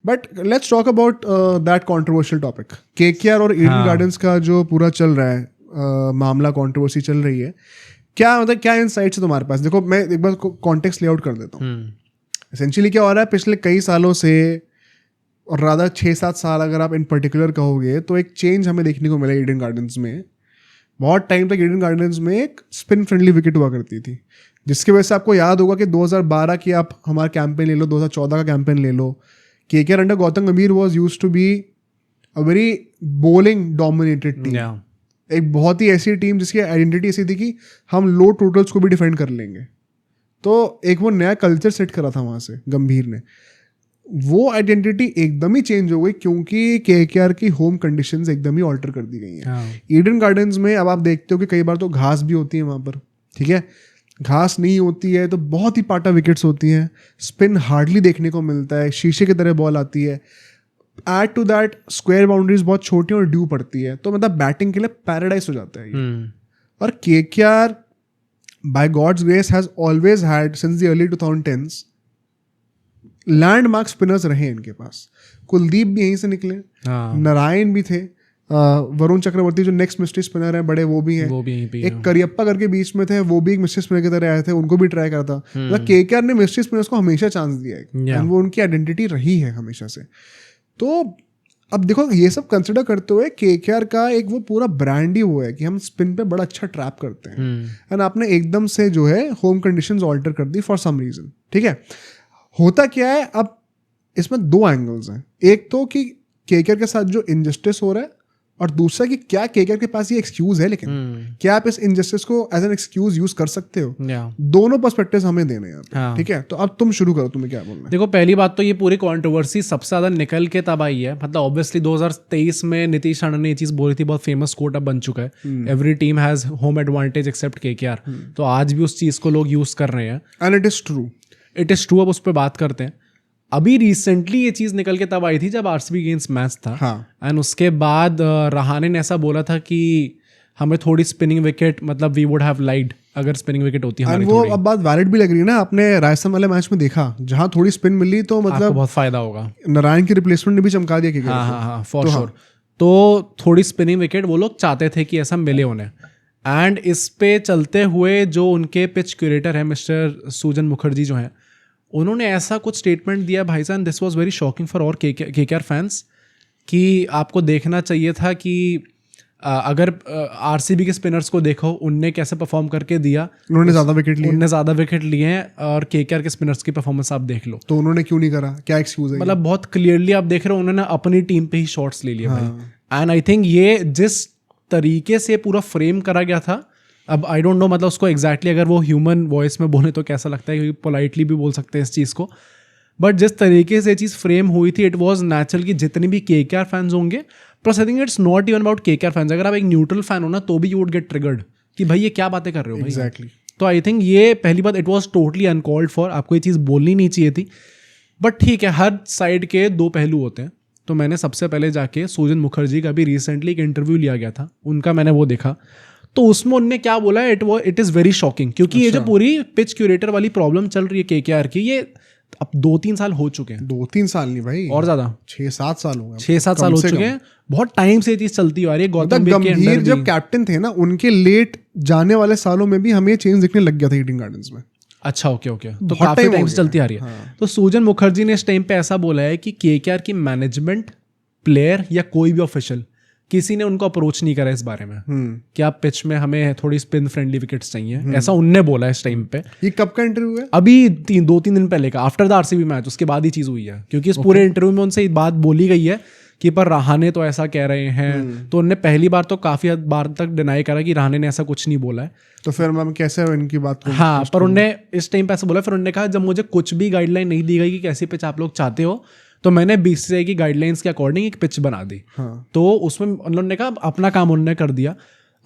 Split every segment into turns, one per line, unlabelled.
But let's talk about that controversial topic, KKR और Eden gardens का जो पूरा चल रहा है मामला, कंट्रोवर्सी चल रही है, क्या मतलब क्या इनसाइट्स है तुम्हारे पास? देखो मैं एक बार कॉन्टेक्स्ट लेआउट कर देता हूँ। एसेंशियली क्या हो रहा है पिछले कई सालों से, और राधा 6-7 साल अगर आप इन पर्टिकुलर कहोगे, तो एक चेंज हमें देखने को मिला ईडन गार्डन्स में। बहुत टाइम तक ईडन गार्डन्स में एक स्पिन फ्रेंडली विकेट हुआ करती थी, जिसकी वजह से आपको याद होगा कि 2012 की आप हमारा कैंपेन ले लो, 2014 का कैंपेन ले लो, KKR under Gautam Gambhir was used to be a very bowling dominated team. एक बहुत ही ऐसी टीम जिसकी आइडेंटिटी ऐसी थी कि हम लो टोटल्स को भी डिफेंड कर लेंगे। तो एक वो नया कल्चर सेट करा था वहाँ से गंभीर ने। वो आइडेंटिटी एकदम ही चेंज हो गई क्योंकि केकेआर की होम कंडीशंस एकदम ही ऑल्टर कर दी गई हैं। ईडन गार्डन्स में अब आप देखते हो कि कई बार तो घास भी होती है वहाँ पर, ठीक है, घास नहीं होती है तो बहुत ही पाटा विकेट्स होती हैं, स्पिन हार्डली देखने को मिलता है, शीशे की तरह बॉल आती है। Add to that square boundaries बहुत छोटी और ड्यू पड़ती है, तो मतलब बैटिंग के लिए पैराडाइज हो जाता है ये। और KKR by God's grace has always had since the early 2010s landmark spinners रहे इनके पास। कुलदीप भी यहीं से निकले, नारायण भी थे, वरुण चक्रवर्ती जो नेक्स्ट मिस्ट्री स्पिनर है बड़े, वो भी हैं, एक करियप्पा करके बीच में थे, वो भी एक मिस्ट्री स्पिनर की तरह आए थे, उनको भी ट्राई करा था। मतलब केकेआर ने मिस्ट्री स्पिनर्स को हमेशा चांस दिया है एंड वो उनकी आइडेंटिटी रही है हमेशा से। तो अब देखो ये सब कंसिडर करते हुए केकेआर का एक वो पूरा ब्रांड ही वो है कि हम स्पिन पे बड़ा अच्छा ट्रैप करते हैं, एंड आपने एकदम से जो है होम कंडीशंस ऑल्टर कर दी फॉर सम रीजन। ठीक है, होता क्या है अब इसमें दो एंगल्स हैं। एक तो कि केकेआर के साथ जो इनजस्टिस हो रहा है, और दूसरा कि क्या केकेआर के पास ये एक्सक्यूज है, लेकिन क्या आप इस इनजस्टिस को एज एन एक्सक्यूज यूज कर सकते हो? दोनों पर्सपेक्टिव्स हमें देने हैं। ठीक है, तो अब तुम शुरू करो, तुम्हें क्या बोलना है?
देखो पहली बात तो ये पूरी कंट्रोवर्सी सबसे ज्यादा निकल के तब आई है, मतलब ऑब्वियसली 2023 में नीतीश राणा ने ये चीज बोली थी, बहुत फेमस कोट अब बन चुका है, every team has home advantage except KKR. तो आज भी उस चीज को लोग यूज कर रहे हैं
and it is true,
it is true. अब उस पर बात करते हैं। अभी रिसेंटली ये चीज निकल के तब आई थी जब आरसीबी अगेंस्ट मैच था, एंड उसके बाद रहाणे ने ऐसा बोला था कि हमें थोड़ी स्पिनिंग विकेट, मतलब वी वुड हैव लाइक्ड अगर स्पिनिंग विकेट होती हमारी
वो थोड़ी। अब बात वैलिड भी लग रही है ना, आपने राजस्थान वाले मैच में देखा जहां थोड़ी स्पिन मिली तो मतलब
बहुत फायदा होगा।
नारायण की रिप्लेसमेंट ने भी चमका दिया कि
हाँ फॉर श्योर। तो थोड़ी स्पिनिंग विकेट वो लोग चाहते थे कि ऐसा मिले उन्हें, एंड इस पे चलते हुए जो उनके पिच क्यूरेटर है मिस्टर सुजन मुखर्जी जो है, उन्होंने ऐसा कुछ स्टेटमेंट दिया भाई साहब, this was very shocking for और केकेआर फैंस, कि आपको देखना चाहिए था कि अगर आरसीबी के स्पिनर्स को देखो उनने कैसे परफॉर्म करके दिया,
उन्होंने ज़्यादा विकेट लिए हैं, और केकेआर के स्पिनर्स की परफॉर्मेंस आप देख लो, तो उन्होंने क्यों नहीं करा? क्या एक्सक्यूज है? मतलब
बहुत क्लियरली आप देख रहे हो उन्होंने अपनी टीम पे ही शॉट्स ले लिए भाई। एंड आई थिंक ये जिस तरीके से पूरा फ्रेम करा गया था, अब आई डोंट नो मतलब उसको एग्जैक्टली अगर वो ह्यूमन वॉइस में बोले तो कैसा लगता है, क्योंकि पोलाइटली भी बोल सकते हैं इस चीज़ को, बट जिस तरीके से ये चीज़ फ्रेम हुई थी, इट वाज नेचुरल कि जितने भी केकेआर फैंस होंगे, plus I think it's not even about KKR fans, अगर आप एक न्यूट्रल फैन हो ना तो भी यू वुड गेट ट्रिगर्ड कि भाई ये क्या बातें कर रहे हो भाई।
एग्जैक्टली।
तो आई थिंक ये पहली बात, it was totally uncalled for, आपको ये चीज़ बोलनी नहीं चाहिए थी, बट ठीक है, हर साइड के दो पहलू होते हैं। तो मैंने सबसे पहले जाके सुजन मुखर्जी का भी रिसेंटली एक इंटरव्यू लिया गया था उनका, मैंने वो देखा, तो उसमें उन्होंने क्या बोला, इट इज़ वेरी शॉकिंग, क्योंकि ये जो पूरी पिच क्यूरेटर वाली प्रॉब्लम चल रही है केकेआर की, ये अब 2-3 साल हो चुके हैं।
2-3 साल नहीं भाई,
और ज्यादा
6-7 साल हो गए।
6-7 साल हो चुके हैं, बहुत टाइम से ये चीज चलती आ रही है। गौतम
गंभीर जब कैप्टन थे ना, उनके लेट जाने वाले सालों में भी हमें चेंज दिखने लग गया था ईडन गार्डन्स में।
अच्छा ओके, तो काफी टाइम से चलती आ रही है। तो सुजन मुखर्जी ने इस टाइम पे ऐसा बोला है कि केकेआर की मैनेजमेंट, प्लेयर या कोई भी ऑफिशियल, किसी ने उनको अप्रोच नहीं करा इस बारे में कि आप पिच में हमें थोड़ी स्पिन फ्रेंडली विकेट्स चाहिए, ऐसा उनने बोला इस टाइम पे।
ये कब का इंटरव्यू है?
अभी 2-3 दिन पहले का, आफ्टर द आरसीबी मैच, उसके बाद ही चीज हुई है, क्योंकि इस पूरे इंटरव्यू में उनसे बात बोली गई है कि पर रहाणे तो ऐसा कह रहे हैं, तो उनने पहली बार तो काफी बार तक डिनाई करा कि रहाणे ने ऐसा कुछ नहीं बोला है।
तो फिर मैम कैसे इनकी बात को?
हाँ, पर उनने इस टाइम पे ऐसा बोला, फिर उन्होंने कहा जब मुझे कुछ भी गाइडलाइन नहीं दी गई कि कैसी पिच आप लोग चाहते हो, तो मैंने बीसीसीआई की गाइडलाइंस के अकॉर्डिंग एक पिच बना दी। तो उसमें उन्होंने कहा अपना काम उन्होंने कर दिया।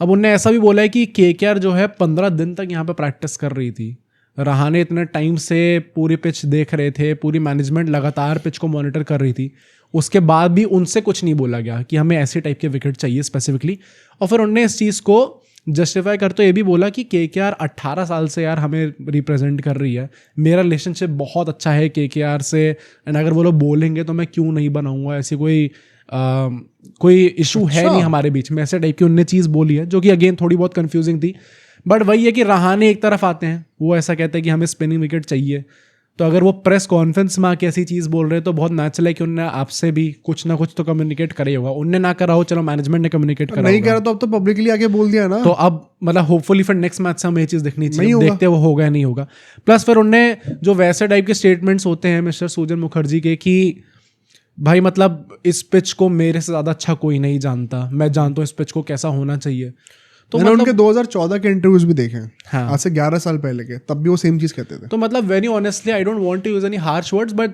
अब उन्होंने ऐसा भी बोला है कि केकेआर जो है 15 दिन तक यहाँ पे प्रैक्टिस कर रही थी, रहाणे इतने टाइम से पूरी पिच देख रहे थे, पूरी मैनेजमेंट लगातार पिच को मॉनिटर कर रही थी, उसके बाद भी उनसे कुछ नहीं बोला गया कि हमें ऐसे टाइप के विकेट चाहिए स्पेसिफिकली। और फिर उन्होंने इस चीज़ को जस्टिफाई कर तो ये भी बोला कि KKR 18 साल से यार हमें रिप्रेजेंट कर रही है, मेरा रिलेशनशिप बहुत अच्छा है KKR से, एंड अगर वो लोग बोलेंगे तो मैं क्यों नहीं बनाऊंगा, ऐसी कोई इशू है नहीं हमारे बीच में, ऐसे टाइप की उनने चीज़ बोली है, जो कि अगेन थोड़ी बहुत कंफ्यूजिंग थी। बट वही है कि रहाने एक तरफ आते हैं, वो ऐसा कहते हैं कि हमें स्पिनिंग विकेट चाहिए, तो अगर वो प्रेस कॉन्फ्रेंस में आके ऐसी चीज़ बोल रहे हैं तो बहुत नेचुरल है कि उनने आपसे भी कुछ ना कुछ तो कम्युनिकेट करे होगा। उनने ना करा हो, चलो मैनेजमेंट ने कम्युनिकेट करा
नहीं करा तो अब तो पब्लिकली आके बोल दिया ना,
तो अब मतलब होपफुली फिर नेक्स्ट मैच से हमें ये चीज़ दिखनी चाहिए,
नहीं
देखते वो होगा या नहीं होगा। प्लस फिर उनने जो वैसे टाइप के स्टेटमेंट्स होते हैं मिस्टर सुजन मुखर्जी के कि भाई मतलब इस पिच को मेरे से ज़्यादा अच्छा कोई नहीं जानता, मैं जानता हूँ इस पिच को कैसा होना चाहिए। तो
मैंने
मतलब
उनके 2014 के इंटरव्यूज भी देखे हैं,
हाँ,
आज से 11 साल पहले के, तब भी वो सेम चीज़ कहते थे।
तो मतलब very honestly I don't want to use any harsh words, but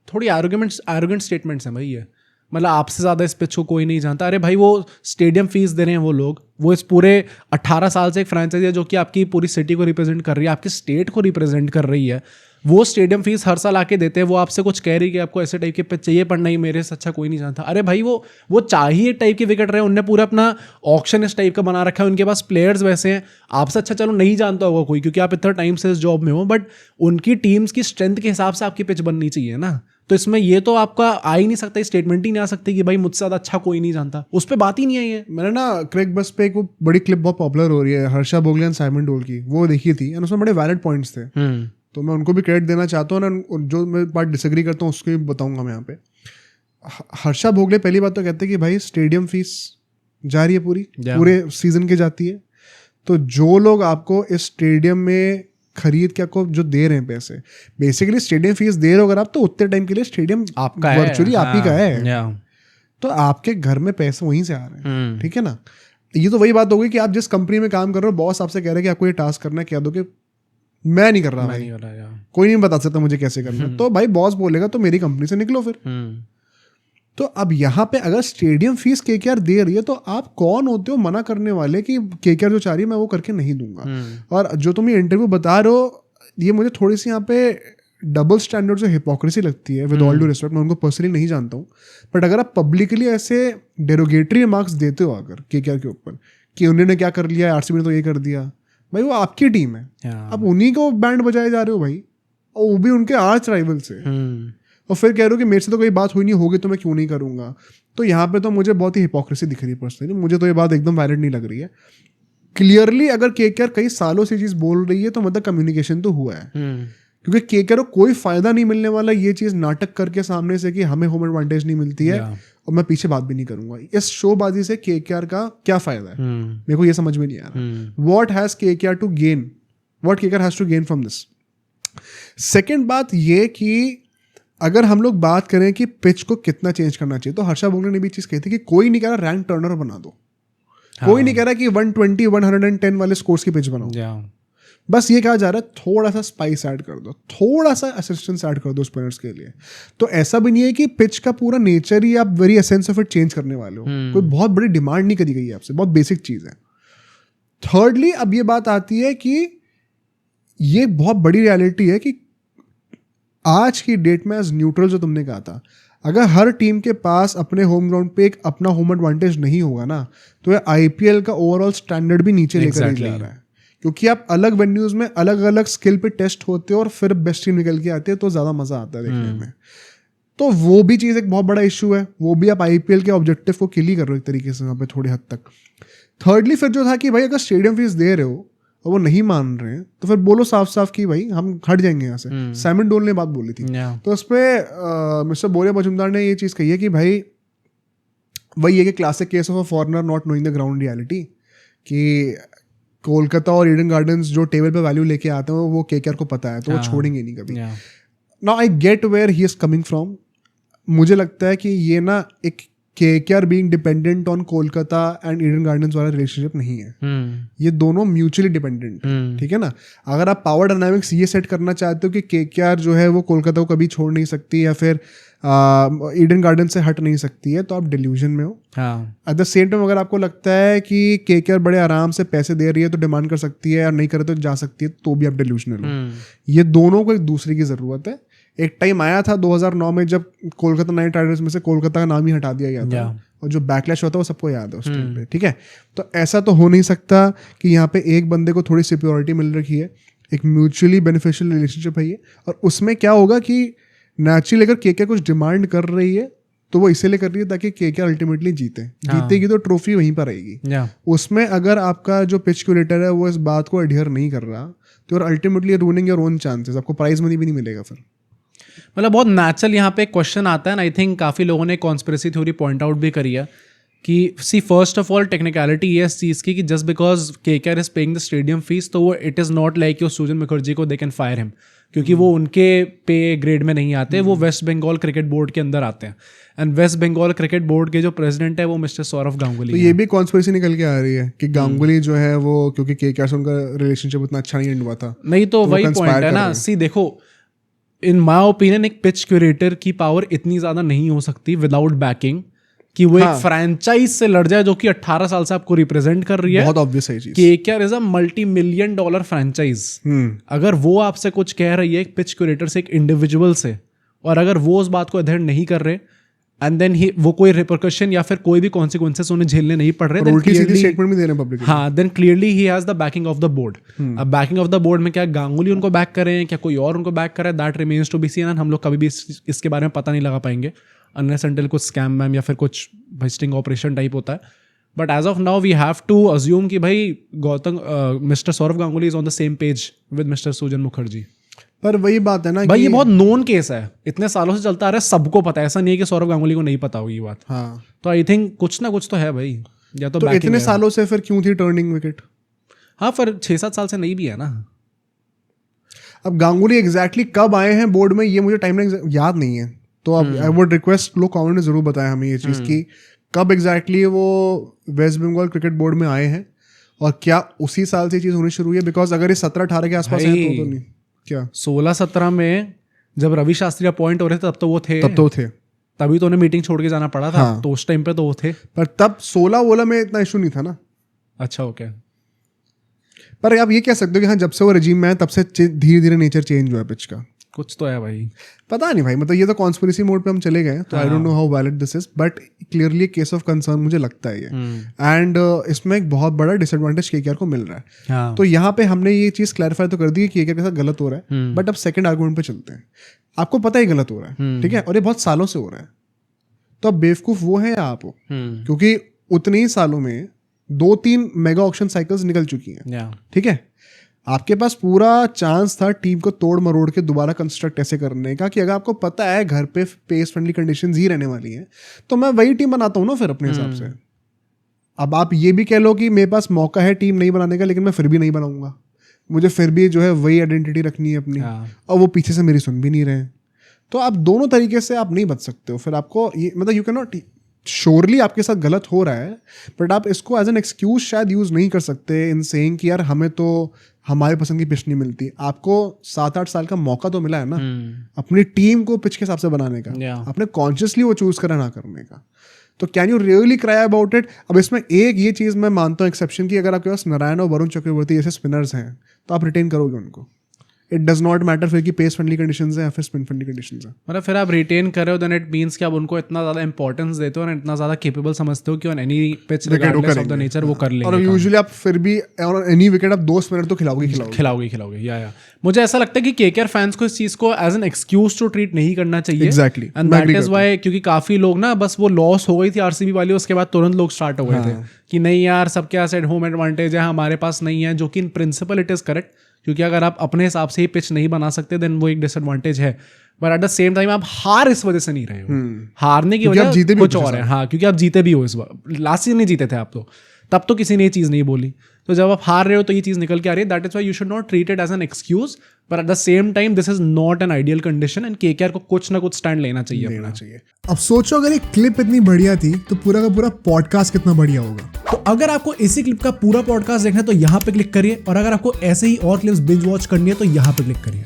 थोड़ी एरोगेंट स्टेटमेंट्स हैं भाई ये। मतलब आपसे ज़्यादा इस पिच को कोई नहीं जानता। अरे भाई वो स्टेडियम फीस दे रहे हैं वो लोग, वो इस पूरे 18 साल से एक फ्रेंचाइजी है जो कि आपकी पूरी सिटी को रिप्रेजेंट कर रही है, आपकी स्टेट को रिप्रेजेंट कर रही है, वो स्टेडियम फीस हर साल आके देते हैं, वो आपसे कुछ कह रही कि आपको ऐसे टाइप के पिच चाहिए, पर नहीं मेरे से अच्छा कोई नहीं जानता। अरे भाई वो चाहिए टाइप की विकेट रहे, उनने पूरा अपना ऑक्शन इस टाइप का बना रखा है, उनके पास प्लेयर्स वैसे हैं, आपसे अच्छा चलो नहीं जानता होगा कोई क्योंकि आप इतना टाइम से इस जॉब में हो, बट उनकी टीम्स की स्ट्रेंथ के हिसाब से आपकी पिच बननी चाहिए ना। तो इसमें ये तो आपका आ ही नहीं सकता, स्टेटमेंट ही नहीं आ सकती कि भाई मुझसे ज़्यादा अच्छा कोई नहीं जानता, उस पर बात ही नहीं आई है।
मैंने ना क्रिक बस पे एक वो बड़ी क्लिप बहुत पॉपुलर हो रही है हर्षा भोगले एंड साइमन डोल की, वो देखी थी एंड उसमें बड़े वैलिड पॉइंट्स थे, तो मैं उनको भी क्रेडिट देना चाहता हूँ ना, जो मैं बात डिसएग्री करता हूँ उसको भी बताऊंगा मैं यहाँ पे। हर्षा भोगले पहली बात तो कहते हैं कि भाई स्टेडियम फीस जा रही है पूरे सीजन की जाती है, तो जो लोग आपको इस स्टेडियम में खरीद के आपको जो दे रहे हैं पैसे, बेसिकली स्टेडियम फीस दे रहे हो अगर आप, तो उतने टाइम के लिए स्टेडियम
आपका
वर्चुअली आप ही का है,
या
तो आपके घर में पैसे वहीं से आ रहे हैं, ठीक है ना। ये तो वही बात हो गई कि आप जिस कंपनी में काम कर रहे हो, बॉस आपसे कह रहे हैं कि आपको ये टास्क करना है, कह दो कि मैं नहीं कर रहा भाई, कोई नहीं बता सकता मुझे कैसे करना है, तो भाई बॉस बोलेगा तो मेरी कंपनी से निकलो फिर। तो अब यहाँ पे अगर स्टेडियम फीस केकेआर दे रही है, तो आप कौन होते हो मना करने वाले कि केकेआर जो चाह रही है मैं वो करके नहीं दूंगा। और जो तुम ये इंटरव्यू बता रहे हो, ये मुझे थोड़ी सी यहाँ पे डबल स्टैंडर्ड जो हिपोक्रेसी लगती है, विद ऑल ड्यू रिस्पेक्ट, मैं उनको पर्सनली नहीं जानता हूँ, बट अगर आप पब्लिकली ऐसे डेरोगेटरी रिमार्क्स देते हो अगर केकेआर के ऊपर कि उन्होंने क्या कर लिया, आरसीबी ने तो ये कर दिया, भाई वो आपकी टीम है, अब उन्हीं को बैंड बजाए जा रहे हो भाई, और वो भी उनके आर्च राइवल से, और फिर कह रहे हो कि मेरे से तो कोई बात हुई नहीं होगी तो मैं क्यों नहीं करूंगा। तो यहाँ पे तो मुझे बहुत ही हिपोक्रेसी दिख रही है पर्सनली, मुझे तो ये बात एकदम वैलिड नहीं लग रही है। क्लियरली अगर केकेआर कई सालों से चीज़ बोल रही है तो मतलब कम्युनिकेशन तो हुआ है, क्योंकि केकेआर को कोई फायदा नहीं मिलने वाला ये चीज़ नाटक करके सामने से कि हमें होम एडवांटेज नहीं मिलती है, और मैं पीछे बात भी नहीं करूंगा। इस शोबाजी से केकेआर का क्या फायदा है, मेरे को ये समझ में नहीं आ रहा। What has KKR to gain, what KKR has to gain from this. Second बात ये कि अगर हम लोग बात करें कि पिच को कितना चेंज करना चाहिए, तो हर्षा भोगले ने भी चीज़ कही थी कि कोई नहीं कह रहा रैंक टर्नर बना दो, कोई नहीं कह रहा कि 120 110 वाले स्कोर्स की पिच बनाओ, बस ये कहा जा रहा है थोड़ा सा स्पाइस ऐड कर दो, थोड़ा सा असिस्टेंस ऐड कर दो स्पिनर्स के लिए। तो ऐसा भी नहीं है कि पिच का पूरा नेचर ही आप very essence of it change करने वाले हो, कोई बहुत बड़ी डिमांड नहीं करी गई है आपसे, बहुत बेसिक चीज़ है। थर्डली अब ये बात आती है कि ये बहुत बड़ी रियलिटी है कि आज की डेट में एज न्यूट्रल जो तुमने कहा था, अगर हर टीम के पास अपने होम ग्राउंड पे एक अपना होम एडवांटेज नहीं होगा ना, तो ये आईपीएल का ओवरऑल स्टैंडर्ड भी नीचे लेकर जा रहा है, क्योंकि आप अलग वेन्यूज में अलग अलग स्किल पे टेस्ट होते हो और फिर बेस्ट टीम निकल के आती है, तो ज़्यादा मज़ा आता है देखने में। तो वो भी चीज़ एक बहुत बड़ा इशू है, वो भी आप आईपीएल के ऑब्जेक्टिव को किल ही कर रहे हो एक तरीके से वहाँ पे थोड़ी हद तक। थर्डली फिर जो था कि भाई अगर स्टेडियम फीस दे रहे हो और वो नहीं मान रहे हैं, तो फिर बोलो साफ साफ कि भाई हम हट जाएंगे यहाँ से। साइमन डोल ने बात बोली थी, तो उस पर मिस्टर बोरिया मजुमदार ने ये चीज़ कही है कि भाई वही है कि classic case of a foreigner not knowing the ground reality, कि कोलकाता और ईडन गार्डन्स जो टेबल पे वैल्यू लेके आते हैं वो केकेआर को पता है, तो वो छोड़ेंगे नहीं कभी। Now I get where he is coming from. मुझे लगता है कि ये ना एक KKR being dependent on Kolkata and Eden Gardens वाला रिलेशनशिप नहीं है, ये दोनों म्यूचुअली डिपेंडेंट, ठीक है ना। अगर आप पावर डायनामिक्स ये सेट करना चाहते हो कि केकेआर जो है वो कोलकाता को कभी छोड़ नहीं सकती या फिर ईडन गार्डन से हट नहीं सकती है, तो आप डिल्यूजन में हो। एट द सेम टाइम अगर आपको लगता है कि केकेआर बड़े आराम से पैसे दे रही है तो डिमांड कर सकती है, और नहीं करे तो जा सकती है, तो भी आप डिल्यूजनल हो। ये दोनों को एक दूसरे की ज़रूरत है। एक टाइम आया था 2009 में जब कोलकाता नाइट राइडर्स में से कोलकाता का नाम ही हटा दिया गया था और जो बैकलैश होता है वो सबको याद है उस टाइम पे, ठीक है। तो ऐसा तो हो नहीं सकता कि यहाँ पे एक बंदे को थोड़ी सिक्योरिटी मिल रखी है, एक म्यूचुअली बेनिफिशियल रिलेशनशिप है ये, और उसमें क्या होगा कि नेचुरली अगर केके कुछ डिमांड कर रही है तो वो इसीलिए कर रही है ताकि केके अल्टीमेटली जीतेगी तो ट्रॉफी वहीं पर आएगी। उसमें अगर आपका जो पिच क्यूरेटर है वो इस बात को अडियर नहीं कर रहा तो ultimately ruining your own chances, आपको प्राइज मनी भी नहीं मिलेगा फिर।
मतलब बहुत नेचुरल यहाँ पे क्वेश्चन आता है ना, आई थिंक काफ़ी लोगों ने कॉन्स्पिरेसी थ्योरी पॉइंट आउट भी करी है कि see first of all technicality ये इस चीज़ की कि just because KKR is paying the stadium fees तो वो it is not like your Sujan Mukherjee को दे कैन फायर हिम, क्योंकि वो उनके पे ग्रेड में नहीं आते, वो वेस्ट बंगाल क्रिकेट बोर्ड के अंदर आते हैं। And West Bengal cricket board के जो प्रेसिडेंट है वो मिस्टर सौरव गांगुली।
तो ये भी कॉन्स्पिरेसी निकल के आ रही है कि गांगुली जो है वो क्योंकि केकेआर से उनका रिलेशनशिप उतना अच्छा नहीं हुआ था।
नहीं तो वही पॉइंट है ना, सी देखो इन माई ओपिनियन एक पिच क्यूरेटर की पावर इतनी ज़्यादा नहीं हो सकती विदाउट बैकिंग कि वो एक फ्रैंचाइज से लड़ जाए जो कि 18 साल से आपको रिप्रेजेंट कर रही है।
बहुत ऑब्वियस है चीज।
KKR is a $multi-million franchise. अगर वो आपसे कुछ कह रही है एक पिच क्यूरेटर से, एक इंडिविजुअल से, और अगर वो उस बात को अध्ययन नहीं कर रहे एंड देन वो कोई रिपरकशन या फिर कोई भी कॉन्सिक्वेंसेस उन्हें झेलने नहीं पड़ रहे,
स्टेटमेंट भी दे रहे हैं पब्लिक।
हाँ, then clearly he has the backing of the board. अब बैकिंग ऑफ द बोर्ड में क्या गांगुली उनको बैक करें, क्या कोई और उनको बैक करे, that remains to be seen. हम लोग कभी भी इसके बारे में पता नहीं लगा पाएंगे अनलेस अनटिल कुछ स्कैम मैम या फिर कुछ स्टिंग ऑपरेशन टाइप होता है। But as of now we have to assume कि भाई Gautam mister Sourav Ganguly is on the same page with mister Sujan Mukherjee.
पर वही बात है ना
भाई, ये बहुत नोन केस है, इतने सालों से चलता आ रहा है, सबको पता है, ऐसा नहीं है कि सौरव गांगुली को नहीं पता होगी ये बात।
हाँ,
तो आई थिंक कुछ ना कुछ तो है भाई, या तो
इतने सालों से फिर क्यों थी टर्निंग विकेट?
हाँ, पर 6-7 साल से नहीं भी है ना।
अब गांगुली एग्जैक्टली कब आए हैं बोर्ड में ये मुझे टाइमलाइन याद नहीं है, तो अब आई वुड रिक्वेस्ट लोग कमेंट में जरूर बताएं हमें ये चीज़ की कब एग्जैक्टली वो वेस्ट बंगाल क्रिकेट बोर्ड में आए हैं और क्या उसी साल से ये चीज़ होनी शुरू हुई है। बिकॉज अगर ये 17-18 के आसपास है तो नहीं, क्या
16-17 में जब रवि शास्त्री अपॉइंट हो रहे थे तब तो वो थे, तभी तो उन्हें मीटिंग छोड़ के जाना पड़ा था। हाँ। तो उस टाइम पे तो वो थे,
पर तब 16 में इतना इशू नहीं था ना।
अच्छा, ओके।
पर आप ये कह सकते हो कि हाँ, जब से वो रजीम में है तब से धीरे धीरे नेचर चेंज हुआ है पिच का।
कुछ तो है भाई,
पता नहीं भाई, मतलब ये तो कॉन्स्पिरेसी मोड पे हम चले गए, तो I don't know how valid this is, but clearly case of concern मुझे लगता है ये। एंड इसमें एक बहुत बड़ा डिसएडवांटेज केकेआर को मिल रहा है।
हाँ.
तो यहाँ पे हमने ये चीज क्लैरिफाई तो कर दी कि केकेआर के साथ गलत हो रहा है, बट अब सेकंड आर्गुमेंट पे चलते हैं। आपको पता ही गलत हो रहा है, ठीक है, और ये बहुत सालों से हो रहा है, तो अब बेवकूफ वो है या आप हो? क्योंकि उतने ही सालों में 2-3 मेगा ऑक्शन साइकिल्स निकल चुकी हैं, ठीक है। आपके पास पूरा चांस था टीम को तोड़ मरोड़ के दोबारा कंस्ट्रक्ट ऐसे करने का कि अगर आपको पता है घर पे पेस फ्रेंडली कंडीशंस ही रहने वाली हैं तो मैं वही टीम बनाता हूँ ना फिर अपने हिसाब से। अब आप ये भी कह लो कि मेरे पास मौका है टीम नहीं बनाने का, लेकिन मैं फिर भी नहीं बनाऊंगा, मुझे फिर भी जो है वही आइडेंटिटी रखनी है अपनी, और वो पीछे से मेरी सुन भी नहीं रहे। तो आप दोनों तरीके से आप नहीं बच सकते हो। फिर आपको ये मतलब यू कैन नॉट, श्योरली आपके साथ गलत हो रहा है, बट आप इसको एज एन एक्सक्यूज शायद यूज नहीं कर सकते इन सेइंग कि यार हमें तो हमारे पसंद की पिच नहीं मिलती। आपको 7-8 साल का मौका तो मिला है ना अपनी टीम को पिच के हिसाब से बनाने का, आपने कॉन्शियसली वो चूज करा ना करने का। तो can you really cry about it? अब इसमें एक ये चीज मैं मानता हूँ एक्सेप्शन की, अगर आपके पास नारायण और वरुण चक्रवर्ती जैसे स्पिनर्स हैं तो आप रिटेन करोगे उनको। इट डज नॉट मैटर फिर की पेस फ्रेंडली कंडीशंस है या फिर स्पिन फ्रेंडली कंडीशंस है।
मतलब फिर आप रिटेन कर रहे हो देन इट मींस कि आप उनको इतना ज्यादा इंपॉर्टेंस देते हो और इतना ज्यादा कैपेबल समझते हो कि on any pitch regardless of the nature वो कर लेंगे।
और यूजुअली आप फिर भी ऑन एनी विकेट आप 2 स्पिनर तो खिलाओगे। या मुझे ऐसा लगता है कि केकेआर फैंस को इस चीज को as an excuse to treat नहीं करना चाहिए। Exactly,
and that is why, क्योंकि काफी लोग ना बस वो लॉस हो गई थी आरसीबी वाली, उसके बाद तुरंत लोग स्टार्ट हो गए थे कि नहीं यार सबके पास एट होम एडवांटेज है, हमारे पास नहीं है, जो कि in principle it is correct, क्योंकि अगर आप अपने हिसाब से ही पिच नहीं बना सकते देन वो एक डिसएडवांटेज है। But at the same time आप हार इस वजह से नहीं रहे हो, हारने की वजह कुछ और है। हाँ, क्योंकि आप जीते भी हो इस बार, लास्ट सीजन नहीं जीते थे आप, तो तब तो किसी ने ये चीज़ नहीं बोली। तो जब आप हार रहे हो तो ये चीज़ निकल के आ रही है। That is why you should not treat it as an excuse, but at the same time this is not an ideal condition and KKR को कुछ ना कुछ स्टैंड लेना चाहिए।
अब सोचो अगर ये क्लिप इतनी बढ़िया थी तो पूरा का पूरा पॉडकास्ट कितना बढ़िया होगा।
तो अगर आपको इसी क्लिप का पूरा पॉडकास्ट देखना है तो यहाँ पे क्लिक करिए, और अगर आपको ऐसे ही और क्लिप्स बिंज वॉच करनी है तो यहाँ पे क्लिक करिए।